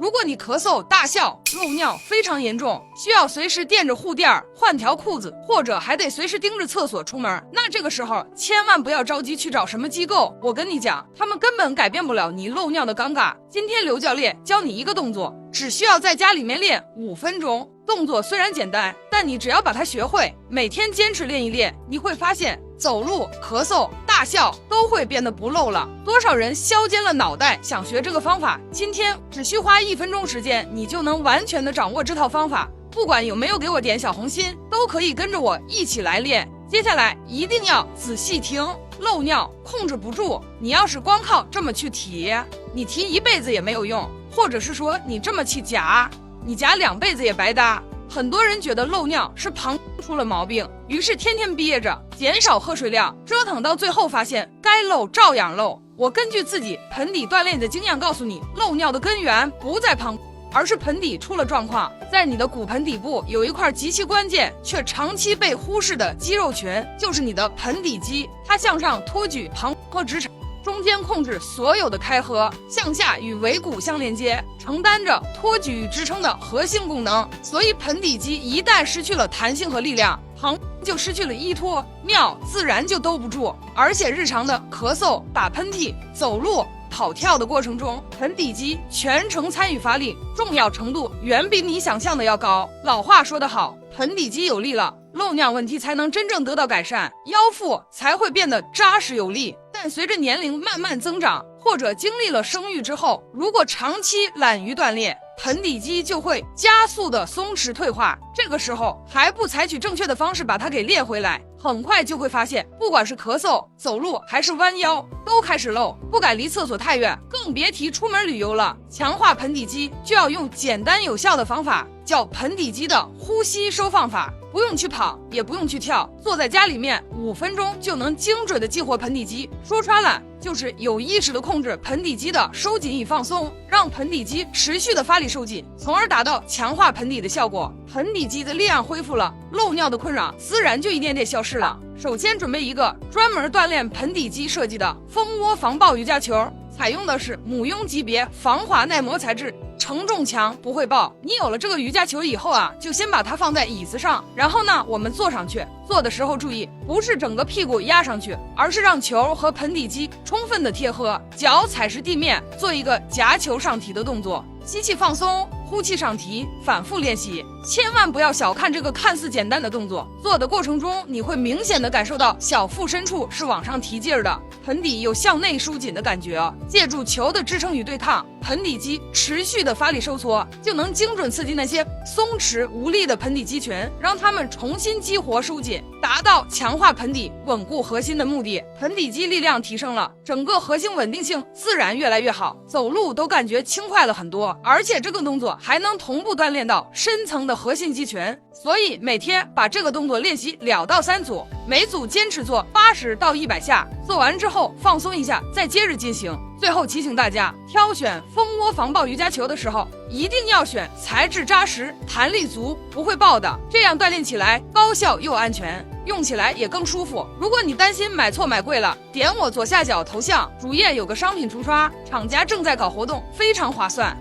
如果你咳嗽、大笑、漏尿非常严重，需要随时垫着护垫换条裤子，或者还得随时盯着厕所出门，那这个时候千万不要着急去找什么机构。我跟你讲，他们根本改变不了你漏尿的尴尬。今天刘教练教你一个动作，只需要在家里面练5分钟。动作虽然简单，但你只要把它学会，每天坚持练一练，你会发现走路、咳嗽、大笑都会变得不漏了。多少人削尖了脑袋想学这个方法，今天只需花1分钟时间，你就能完全的掌握这套方法。不管有没有给我点小红心，都可以跟着我一起来练。接下来一定要仔细听，漏尿控制不住，你要是光靠这么去提，你提一辈子也没有用，或者是说你这么去夹，你夹2辈子也白搭。很多人觉得漏尿是膀出了毛病，于是天天憋着，减少喝水量，折腾到最后发现该漏照样漏。我根据自己盆底锻炼的经验告诉你，漏尿的根源不在膀，而是盆底出了状况。在你的骨盆底部有一块极其关键却长期被忽视的肌肉群，就是你的盆底肌，它向上托举膀和直肠，中间控制所有的开合，向下与尾骨相连接，承担着托举与支撑的核心功能。所以盆底肌一旦失去了弹性和力量，膀就失去了依托，尿自然就兜不住。而且日常的咳嗽、打喷嚏、走路、跑跳的过程中，盆底肌全程参与发力，重要程度远比你想象的要高。老话说得好，盆底肌有力了，漏尿问题才能真正得到改善，腰腹才会变得扎实有力。但随着年龄慢慢增长，或者经历了生育之后，如果长期懒于锻炼，盆底肌就会加速的松弛退化。这个时候还不采取正确的方式把它给练回来，很快就会发现，不管是咳嗽、走路还是弯腰，都开始漏，不敢离厕所太远，更别提出门旅游了。强化盆底肌就要用简单有效的方法，叫盆底肌的呼吸收放法。不用去跑，也不用去跳，坐在家里面5分钟就能精准的激活盆底肌。说穿了，就是有意识的控制盆底肌的收紧与放松，让盆底肌持续的发力收紧，从而达到强化盆底的效果。盆底肌的力量恢复了，漏尿的困扰自然就一点点消失了。首先准备一个专门锻炼盆底肌设计的蜂窝防爆瑜伽球，采用的是母婴级别防滑耐磨材质，承重强不会爆。你有了这个瑜伽球以后啊，就先把它放在椅子上，然后呢我们坐上去，做的时候注意不是整个屁股压上去，而是让球和盆底肌充分的贴合，脚踩实地面，做一个夹球上提的动作，吸气放松，呼气上提，反复练习。千万不要小看这个看似简单的动作，做的过程中你会明显的感受到小腹深处是往上提劲儿的，盆底有向内收紧的感觉。借助球的支撑与对抗，盆底肌持续的发力收缩，就能精准刺激那些松弛无力的盆底肌群，让它们重新激活收紧，达到强化盆底、稳固核心的目的。盆底肌力量提升了，整个核心稳定性自然越来越好，走路都感觉轻快了很多。而且这个动作还能同步锻炼到深层的核心肌群，所以每天把这个动作练习2到3组，每组坚持做80到100下，做完之后放松一下，再接着进行。最后提醒大家，挑选蜂窝防爆瑜伽球的时候，一定要选材质扎实、弹力足、不会爆的，这样锻炼起来高效又安全，用起来也更舒服。如果你担心买错买贵了，点我左下角头像，主页有个商品橱刷，厂家正在搞活动，非常划算。